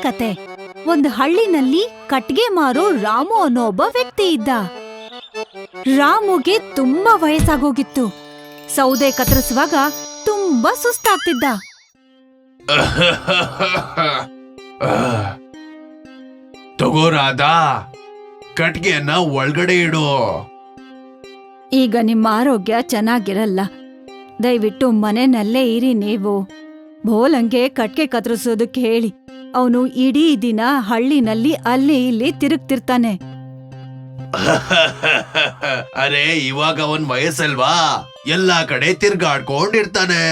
ಕತೆ. ಒಂದು ಹಳ್ಳಿನಲ್ಲಿ ಕಟ್ಗೆ ಮಾರೋ ರಾಮು ಅನ್ನೋ ಒಬ್ಬ ವ್ಯಕ್ತಿ ಇದ್ದ. ರಾಮುಗೆ ತುಂಬಾ ವಯಸ್ಸಾಗೋಗಿತ್ತು. ಸೌದೆ ಕತ್ತರಿಸುವಾಗ ತುಂಬಾ ಸುಸ್ತಾಗ್ತಿದ್ದ. ತಗೋರಾದ ಕಟ್ಗೆಯನ್ನ ಒಳಗಡೆ ಇಡು. ಈಗ ನಿಮ್ಮ ಆರೋಗ್ಯ ಚೆನ್ನಾಗಿರಲ್ಲ, ದಯವಿಟ್ಟು ಮನೆಯಲ್ಲೇ ಇರಿ ನೀವು. ಬೋಲಂಗೆ ಕಟ್ಗೆ ಕತ್ತರಿಸೋದಕ್ಕೆ ಹೇಳಿ. ಅವನು ಇಡೀ ದಿನ ಹಳ್ಳಿನಲ್ಲಿ ಅಲ್ಲಿ ಇಲ್ಲಿ ತಿರುಗ್ತಿರ್ತಾನೆ. ಅರೆ, ಇವಾಗ ಅವನ್ ವಯಸ್ಸಲ್ವಾ, ಎಲ್ಲಾ ಕಡೆ ತಿರ್ಗಾಡ್ಕೊಂಡಿರ್ತಾನೆ.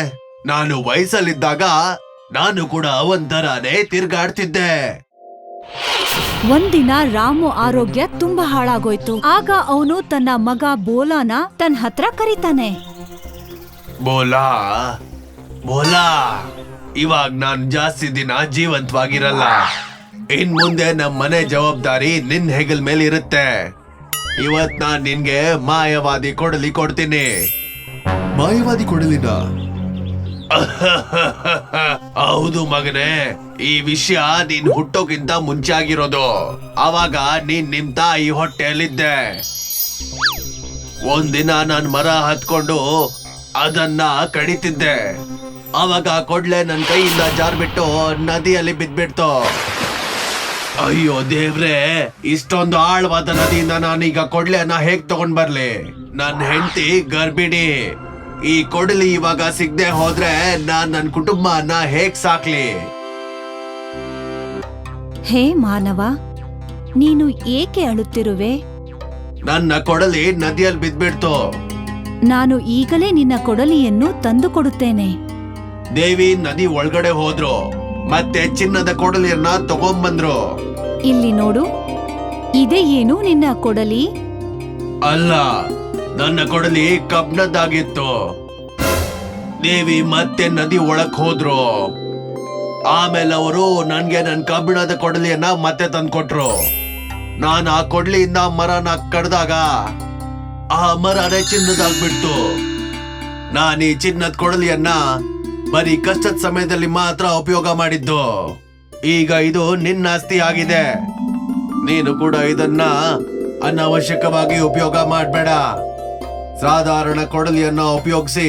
ನಾನು ವಯಸ್ಸಲ್ಲಿದ್ದಾಗ ನಾನು ಕೂಡ ಒಂಥರಾನೇ ತಿರ್ಗಾಡ್ತಿದ್ದೆ. ಒಂದಿನ ರಾಮು ಆರೋಗ್ಯ ತುಂಬಾ ಹಾಳಾಗೋಯ್ತು. ಆಗ ಅವನು ತನ್ನ ಮಗ ಬೋಲಾನ ತನ್ನ ಹತ್ರ ಕರೀತಾನೆ. ಬೋಲಾ ಬೋಲಾ, ಇವಾಗ ನಾನ್ ಜಾಸ್ತಿ ದಿನ ಜೀವಂತವಾಗಿರಲ್ಲ. ಇನ್ ಮುಂದೆ ನಮ್ ಮನೆ ಜವಾಬ್ದಾರಿ ನಿನ್ ಹೆಗಲ್ ಮೇಲೆ ಇರುತ್ತೆ. ಇವತ್ ನಾನ್ ನಿನ್ಗೆ ಮಾಯವಾದಿ ಕೊಡಲಿ ಕೊಡ್ತೀನಿ. ಮಾಯವಾದಿ ಕೊಡಲಿನ? ಹೌದು ಮಗನೇ, ಈ ವಿಷಯ ನೀನ್ ಹುಟ್ಟೋಕ್ಕಿಂತ ಮುಂಚೆ ಆಗಿರೋದು. ಅವಾಗ ನೀನ್ ನಿಮ್ ತಾಯಿ ಹೊಟ್ಟೆಯಲ್ಲಿದ್ದೆ. ಒಂದಿನ ನಾನ್ ಮರ ಹತ್ಕೊಂಡು ಅದನ್ನ ಕಡಿತಿದ್ದೆ. ಅವಾಗ ಕೊಡ್ಲೆ ನನ್ ಕೈಯಿಂದ ಜಾರ್ಬಿಟ್ಟು ನದಿಯಲ್ಲಿ ಬಿದ್ಬಿಡ್ತು. ಅಯ್ಯೋ ದೇವ್ರೆ, ಇಷ್ಟೊಂದು ಆಳವಾದ ನದಿಯಿಂದ ನಾನೀಗ ಕೊಡ್ಲೆನ ಹೇಗ್ ತಗೊಂಡ್ ಬರ್ಲಿ? ನನ್ ಹೆಂಡತಿ ಗರ್ಭಿಣಿ. ಈ ಕೊಡಲಿ ಇವಾಗ ಸಿಗದೆ ಹೋದ್ರೆ ನಾನ್ ನನ್ ಕುಟುಂಬನ ಹೇಗ್ ಸಾಕ್ಲಿ? ಹೇ ಮಾನವ, ನೀನು ಏಕೆ ಅಳುತ್ತಿರುವೆ? ನನ್ನ ಕೊಡಲಿ ನದಿಯಲ್ಲಿ ಬಿದ್ಬಿಡ್ತು. ನಾನು ಈಗಲೇ ನಿನ್ನ ಕೊಡಲಿಯನ್ನು ತಂದು ಕೊಡುತ್ತೇನೆ. ದೇವಿ ನದಿ ಒಳಗಡೆ ಹೋದ್ರು, ಮತ್ತೆ ಚಿನ್ನದ ಕೊಡಲಿಯನ್ನ ತಗೊಂಡ್ಬಂದ್ರು. ಇಲ್ಲಿ ನೋಡು, ಇದೇ ಏನು ನಿನ್ನ ಕೊಡಲಿ? ಅಲ್ಲ, ನನ್ನ ಕೊಡಲಿ ಕಬ್ಣದ್ದಾಗಿತ್ತು. ದೇವಿ ಮತ್ತೆ ನದಿ ಒಳಕ್ ಹೋದ್ರು. ಆಮೇಲೆ ಅವರು ನನ್ಗೆ ನನ್ ಕಬ್ಬಿಣದ ಕೊಡಲಿಯನ್ನ ಮತ್ತೆ ತಂದ್ಕೊಟ್ರು. ನಾನು ಆ ಕೊಡ್ಲಿಯಿಂದ ಮರನ ಕಡ್ದಾಗ ಆ ಮರನೇ ಚಿನ್ನದಾಗ್ಬಿಡ್ತು. ನಾನು ಈ ಚಿನ್ನದ ಕೊಡಲಿಯನ್ನ ಬರೀ ಕಷ್ಟದ ಸಮಯದಲ್ಲಿ ಮಾತ್ರ ಉಪಯೋಗ ಮಾಡಿದ್ದು. ಈಗ ಇದು ನಿನ್ನ ಆಸ್ತಿ ಆಗಿದೆ. ನೀನು ಕೂಡ ಇದನ್ನ ಅನಾವಶ್ಯಕವಾಗಿ ಉಪಯೋಗ ಮಾಡಬೇಡ. ಸಾಧಾರಣ ಕೊಡಲಿಯನ್ನ ಉಪಯೋಗಿಸಿ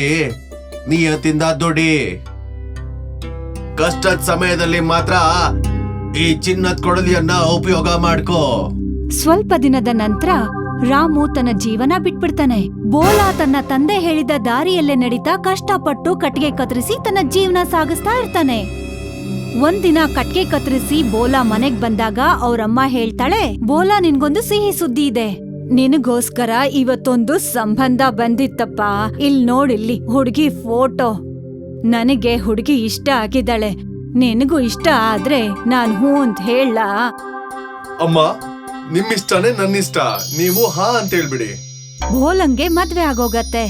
ನಿಯತ್ತಿಂದ ದುಡಿ. ಕಷ್ಟದ ಸಮಯದಲ್ಲಿ ಮಾತ್ರ ಈ ಚಿನ್ನದ ಕೊಡಲಿಯನ್ನ ಉಪಯೋಗ ಮಾಡ್ಕೋ. ಸ್ವಲ್ಪ ದಿನದ ನಂತರ ರಾಮು ತನ್ನ ಜೀವನ ಬಿಟ್ಬಿಡ್ತಾನೆ. ಬೋಲಾ ತನ್ನ ತಂದೆ ಹೇಳಿದ ದಾರಿಯಲ್ಲೇ ನಡೀತಾ ಕಷ್ಟಪಟ್ಟು ಕಟ್ಗೆ ಕತ್ತರಿಸಿ ತನ್ನ ಜೀವನ ಸಾಗಿಸ್ತಾ ಇರ್ತಾನೆ. ಒಂದಿನ ಕಟ್ಗೆ ಕತ್ತರಿಸಿ ಬೋಲಾ ಮನೆಗ್ ಬಂದಾಗ ಅವ್ರಮ್ಮ ಹೇಳ್ತಾಳೆ, ಬೋಲಾ, ನಿನ್ಗೊಂದು ಸಿಹಿ ಸುದ್ದಿ ಇದೆ. ನಿನಗೋಸ್ಕರ ಇವತ್ತೊಂದು ಸಂಬಂಧ ಬಂದಿತ್ತಪ್ಪ. ಇಲ್ ನೋಡಿಲ್ಲಿ ಹುಡುಗಿ ಫೋಟೋ. ನನಗೆ ಹುಡುಗಿ ಇಷ್ಟ ಆಗಿದ್ದಾಳೆ. ನಿನಗೂ ಇಷ್ಟ ಆದ್ರೆ ನಾನ್ ಹೂ ಅಂತ ಹೇಳ? ಅಮ್ಮ, ನಿಮ್ಮಿಷ್ಟನೇ ನನ್ನಿಷ್ಟ. ನೀವು ಹಾ ಅಂತ ಹೇಳ್ಬಿಡಿ. ಬೋಲಂಗೆ ಮದ್ವೆ ಆಗೋಗತ್ತೆ.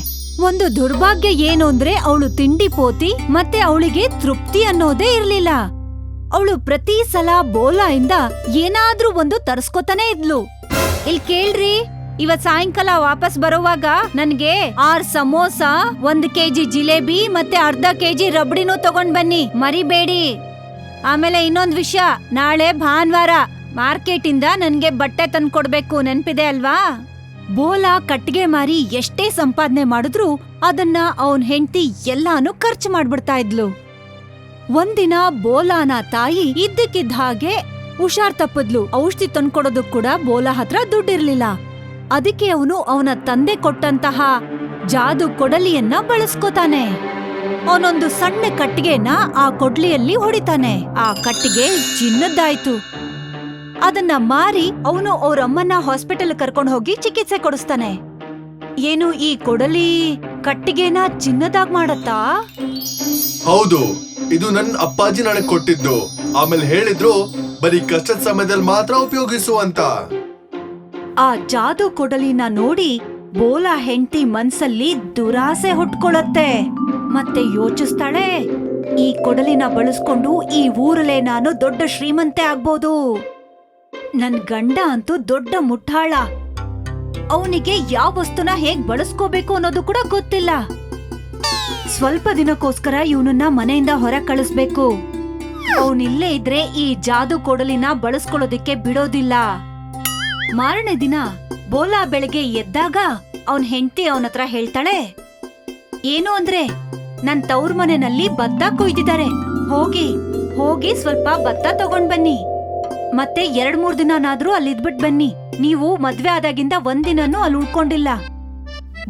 ಒಂದು ದುರ್ಭಾಗ್ಯ ಏನು ಅಂದ್ರೆ ಅವಳು ತಿಂಡಿ ಪೋತಿ ಮತ್ತೆ ಅವಳಿಗೆ ತೃಪ್ತಿ ಅನ್ನೋದೇ ಇರ್ಲಿಲ್ಲ. ಅವಳು ಪ್ರತಿ ಸಲ ಬೋಲಾ ಇಂದ ಏನಾದ್ರೂ ಒಂದು ತರ್ಸ್ಕೊತಾನೆ ಇದ್ಲು. ಇಲ್ ಕೇಳ್ರಿ, ಇವತ್ ಸಾಯಂಕಾಲ ವಾಪಸ್ ಬರುವಾಗ ನನ್ಗೆ 6 ಸಮೋಸ, 1 ಕೆಜಿ ಜಿಲೇಬಿ ಮತ್ತೆ ಅರ್ಧ ಕೆಜಿ ರಬಡಿನೂ ತಗೊಂಡ್ ಬನ್ನಿ, ಮರಿಬೇಡಿ. ಆಮೇಲೆ ಇನ್ನೊಂದ್ ವಿಷಯ, ನಾಳೆ ಭಾನುವಾರ ಮಾರ್ಕೆಟ್ ಇಂದ ನನ್ಗೆ ಬಟ್ಟೆ ತಂದ್ಕೊಡ್ಬೇಕು, ನೆನ್ಪಿದೆ ಅಲ್ವಾ? ಬೋಲಾ ಕಟ್ಗೆ ಮಾರಿ ಎಷ್ಟೇ ಸಂಪಾದನೆ ಮಾಡಿದ್ರು ಅದನ್ನ ಅವನ್ ಹೆಂಡತಿ ಎಲ್ಲಾನು ಖರ್ಚು ಮಾಡ್ಬಿಡ್ತಾ ಇದ್ಲು. ಒಂದಿನ ಬೋಲಾನ ತಾಯಿ ಇದ್ದಕ್ಕಿದ್ದ ಹಾಗೆ ಹುಷಾರ್ ತಪ್ಪದ್ಲು. ಔಷಧಿ ತಂದ್ಕೊಡೋದಕ್ ಕೂಡ ಬೋಲಾ ಹತ್ರ ದುಡ್ಡಿರ್ಲಿಲ್ಲ. ಅದಕ್ಕೆ ಅವನು ಅವನ ತಂದೆ ಕೊಟ್ಟಂತಹ ಜಾದು ಕೊಡಲಿಯನ್ನ ಬಳಸ್ಕೋತಾನೆ. ಅವನೊಂದು ಸಣ್ಣ ಕಟ್ಟಿಗೆನ ಆ ಕೊಡ್ಲಿಯಲ್ಲಿ ಹೊಡಿತಾನೆ. ಆ ಕಟ್ಟಿಗೆ ಚಿನ್ನದ್ದಾಯ್ತು. ಅದನ್ನ ಮಾರಿ ಅವನು ಅವ್ರಮ್ಮನ್ನ ಹಾಸ್ಪಿಟಲ್ ಕರ್ಕೊಂಡು ಹೋಗಿ ಚಿಕಿತ್ಸೆ ಕೊಡಿಸ್ತಾನೆ. ಏನು ಈ ಕೊಡಲಿ ಕಟ್ಟಿಗೆನ ಚಿನ್ನದಾಗ್ ಮಾಡತ್ತಾ? ಹೌದು, ಇದು ನನ್ನ ಅಪ್ಪಾಜಿ ನನಗೆ ಕೊಟ್ಟಿದ್ದು. ಆಮೇಲೆ ಹೇಳಿದ್ರು ಬರೀ ಕಷ್ಟದ ಸಮಯದಲ್ಲಿ ಮಾತ್ರ ಉಪಯೋಗಿಸು ಅಂತ. ಆ ಜಾದು ಕೊಡಲಿನ ನೋಡಿ ಬೋಲಾ ಹೆಂಡತಿ ಮನ್ಸಲ್ಲಿ ದುರಾಸೆ ಹುಟ್ಕೊಳತ್ತೆ. ಮತ್ತೆ ಯೋಚಿಸ್ತಾಳೆ, ಈ ಕೊಡಲಿನ ಬಳಸ್ಕೊಂಡು ಈ ಊರಲ್ಲೇ ನಾನು ದೊಡ್ಡ ಶ್ರೀಮಂತೆ ಆಗ್ಬೋದು. ನನ್ ಗಂಡ ಅಂತೂ ದೊಡ್ಡ ಮುಟ್ಟಾಳ. ಅವನಿಗೆ ಯಾವ ವಸ್ತುನ ಹೇಗ್ ಬಳಸ್ಕೋಬೇಕು ಅನ್ನೋದು ಕೂಡ ಗೊತ್ತಿಲ್ಲ. ಸ್ವಲ್ಪ ದಿನಕ್ಕೋಸ್ಕರ ಇವನನ್ನ ಮನೆಯಿಂದ ಹೊರ ಕಳಿಸ್ಬೇಕು. ಅವನಿಲ್ಲೇ ಇದ್ರೆ ಈ ಜಾದು ಕೊಡಲಿನ ಬಳಸ್ಕೊಳ್ಳೋದಿಕ್ಕೆ ಬಿಡೋದಿಲ್ಲ. ಮಾರನೇ ದಿನ ಬೋಲಾ ಬೆಳಗ್ಗೆ ಎದ್ದಾಗ ಅವನ್ ಹೆಂಡತಿ ಅವನ ಹತ್ರ ಹೇಳ್ತಾಳೆ, ಏನು ಅಂದ್ರೆ ನನ್ ತವ್ರ ಮನೆಯಲ್ಲಿ ಭತ್ತ ಕೊಯ್ದಿದ್ದಾರೆ, ಹೋಗಿ ಹೋಗಿ ಸ್ವಲ್ಪ ಭತ್ತ ತಗೊಂಡ್ ಬನ್ನಿ, ಮತ್ತೆ 2-3 ದಿನನಾದ್ರೂ ಅಲ್ಲಿ ಇದ್ಬಿಟ್ ಬನ್ನಿ. ನೀವು ಮದ್ವೆ ಆದಾಗಿಂದ ಒಂದಿನನೂ ಅಲ್ಲಿ ಉಳ್ಕೊಂಡಿಲ್ಲ.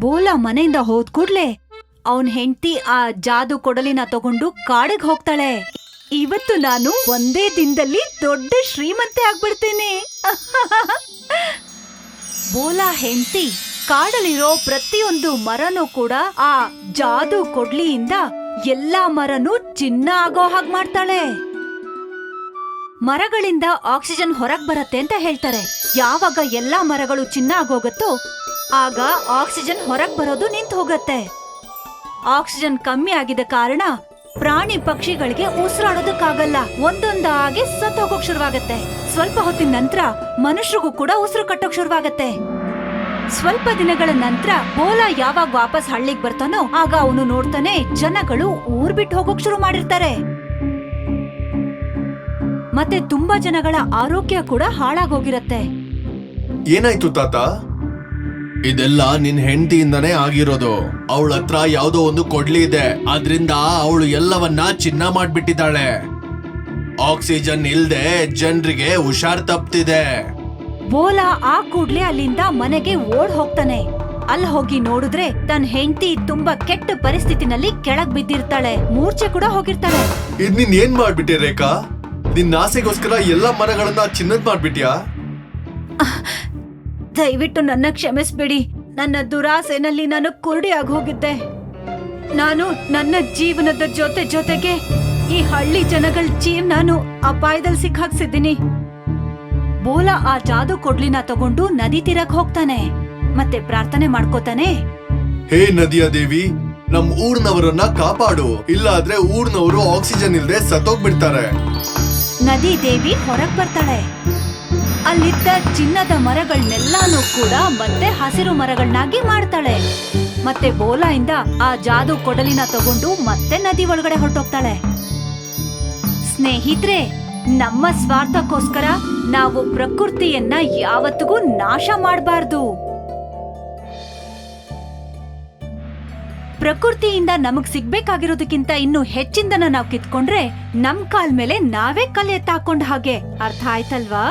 ಬೋಲಾ ಮನೆಯಿಂದ ಹೋದ್ ಕೂಡ್ಲೆ ಅವನ್ ಹೆಂಡತಿ ಆ ಜಾದು ಕೊಡಲಿನ ತಗೊಂಡು ಕಾಡಿಗೆ ಹೋಗ್ತಾಳೆ. ಇವತ್ತು ನಾನು ಒಂದೇ ದಿನದಲ್ಲಿ ದೊಡ್ಡ ಶ್ರೀಮಂತೆ ಆಗ್ಬಿಡ್ತೀನಿ. ಬೋಲಾ ಹೆಂಡತಿ ಕಾಡಲ್ಲಿರೋ ಪ್ರತಿಯೊಂದು ಮರನೂ ಕೂಡ ಆ ಜಾದು ಕೊಡ್ಲಿಯಿಂದ ಎಲ್ಲಾ ಮರನೂ ಚಿನ್ನ ಆಗೋ ಹಾಗೆ ಮಾಡ್ತಾಳೆ. ಮರಗಳಿಂದ ಆಕ್ಸಿಜನ್ ಹೊರಗ್ ಬರತ್ತೆ ಅಂತ ಹೇಳ್ತಾರೆ. ಯಾವಾಗ ಎಲ್ಲಾ ಮರಗಳು ಚಿನ್ನ ಆಗೋಗತ್ತೋ ಆಗ ಆಕ್ಸಿಜನ್ ಹೊರಗ್ ಬರೋದು ನಿಂತು ಹೋಗತ್ತೆ. ಆಕ್ಸಿಜನ್ ಕಮ್ಮಿ ಆಗಿದ ಕಾರಣ ಪ್ರಾಣಿ ಪಕ್ಷಿಗಳಿಗೆ ಉಸಿರಾಡೋದಕ್ಕಾಗಲ್ಲ, ಒಂದೊಂದಾಗಿ ಸತ್ತೋಗೋಕ್ ಶುರುವಾಗತ್ತೆ. ಸ್ವಲ್ಪ ಹೊತ್ತಿನ ನಂತರ ಮನುಷ್ಯರಿಗೂ ಕೂಡ ಉಸಿರು ಕಟ್ಟೋಕ್ ಶುರುವಾಗತ್ತೆ. ಸ್ವಲ್ಪ ದಿನಗಳ ನಂತರ ಬೋಲಾ ಯಾವಾಗ ವಾಪಸ್ ಹಳ್ಳಿಗ್ ಬರ್ತಾನೋ ಆಗ ಅವನು ನೋಡ್ತಾನೆ ಜನಗಳು ಊರ್ ಬಿಟ್ಟು ಹೋಗೋಕ್ ಶುರು ಮಾಡಿರ್ತಾರೆ. ಮತ್ತೆ ತುಂಬಾ ಜನಗಳ ಆರೋಗ್ಯ ಕೂಡ ಹಾಳಾಗೋಗಿರತ್ತೆ. ಏನಾಯ್ತು ತಾತ? ಇದೆಲ್ಲ ನಿನ್ ಹೆಂಡತಿಯಿಂದನೇ ಆಗಿರೋದು. ಅವಳ ಹತ್ರ ಯಾವ್ದೋ ಒಂದು ಕೊಡ್ಲಿ ಇದೆ, ಅದ್ರಿಂದ ಅವಳು ಎಲ್ಲವನ್ನ ಚಿನ್ನ ಮಾಡ್ಬಿಟ್ಟಿದ್ದಾಳೆ. ಆಕ್ಸಿಜನ್ ಇಲ್ದೆ ಜನರಿಗೆ ಹುಷಾರ್ ತಪ್ತಿದೆ. ಬೋಲಾ ಆ ಕೂಡ್ಲೆ ಅಲ್ಲಿಂದ ಮನೆಗೆ ಓಡ್ ಹೋಗ್ತಾನೆ. ಅಲ್ಲಿ ಹೋಗಿ ನೋಡಿದ್ರೆ ತನ್ನ ಹೆಂಡತಿ ತುಂಬಾ ಕೆಟ್ಟ ಪರಿಸ್ಥಿತಿನಲ್ಲಿ ಕೆಳಗ್ ಬಿದ್ದಿರ್ತಾಳೆ, ಮೂರ್ಛೆ ಕೂಡ ಹೋಗಿರ್ತಾಳೆ. ಇದ್ ನೀನ್ ಏನ್ ಮಾಡ್ಬಿಟ್ಟೆ ರೇಖಾ? ನಿನ್ ಆಸೆಗೋಸ್ಕರ ಎಲ್ಲಾ ಮರಗಳನ್ನ ಚಿನ್ನದ್ ಮಾಡ್ಬಿಟ್ಯಾ? ದಯವಿಟ್ಟು ನನ್ನ ಕ್ಷಮಿಸ್ಬಿಡಿ. ನನ್ನ ದುರಾಸೆನಲ್ಲಿ ನಾನು ಕುರುಡಿ ಆಗಿ ಹೋಗಿದ್ದೆ. ನಾನು ನನ್ನ ಜೀವನದ ಜೊತೆಗೆ ಈ ಹಳ್ಳಿ ಜನಗಳ ಜೀವನಾನು ಅಪಾಯದಲ್ಲಿ ಸಿಕ್ಕಾಕ್ಸಿದ್ದೀನಿ. ಬೋಲಾ ಆ ಜಾದು ಕೊಡ್ಲಿನ ತಗೊಂಡು ನದಿ ತೀರಕ್ ಹೋಗ್ತಾನೆ ಮತ್ತೆ ಪ್ರಾರ್ಥನೆ ಮಾಡ್ಕೋತಾನೆ, ಹೇ ನದಿಯ ದೇವಿ, ನಮ್ ಊರ್ನವರನ್ನ ಕಾಪಾಡು, ಇಲ್ಲಾದ್ರೆ ಊರ್ನವರು ಆಕ್ಸಿಜನ್ ಇಲ್ದೆ ಸತ್ತೋಗ್ಬಿಡ್ತಾರೆ. ನದಿ ದೇವಿ ಹೊರಗ್ ಬರ್ತಾಳೆ. ಅಲ್ಲಿದ್ದ ಚಿನ್ನದ ಮರಗಳನ್ನೆಲ್ಲಾನು ಕೂಡ ಮತ್ತೆ ಹಸಿರು ಮರಗಳನ್ನಾಗಿ ಮಾಡ್ತಾಳೆ. ಮತ್ತೆ ಬೋಲಾ ಇಂದ ಆ ಜಾದು ಕೊಡಲಿನ ತಗೊಂಡು ಮತ್ತೆ ನದಿ ಒಳಗಡೆ ಹೊರಟೋಗ್ತಾಳೆ. ಸ್ನೇಹಿತರೆ, ನಮ್ಮ ಸ್ವಾರ್ಥಕ್ಕೋಸ್ಕರ ನಾವು ಪ್ರಕೃತಿಯನ್ನ ಯಾವತ್ತಿಗೂ ನಾಶ ಮಾಡಬಾರ್ದು. ಪ್ರಕೃತಿಯಿಂದ ನಮಗ್ ಸಿಗ್ಬೇಕಾಗಿರೋದಕ್ಕಿಂತ ಇನ್ನು ಹೆಚ್ಚಿಂದನ ನಾವು ಕಿತ್ಕೊಂಡ್ರೆ ನಮ್ ಕಾಲ್ ಮೇಲೆ ನಾವೇ ಕಲ್ಲು ಎತ್ತಾಕೊಂಡ ಹಾಗೆ. ಅರ್ಥ ಆಯ್ತಲ್ವಾ?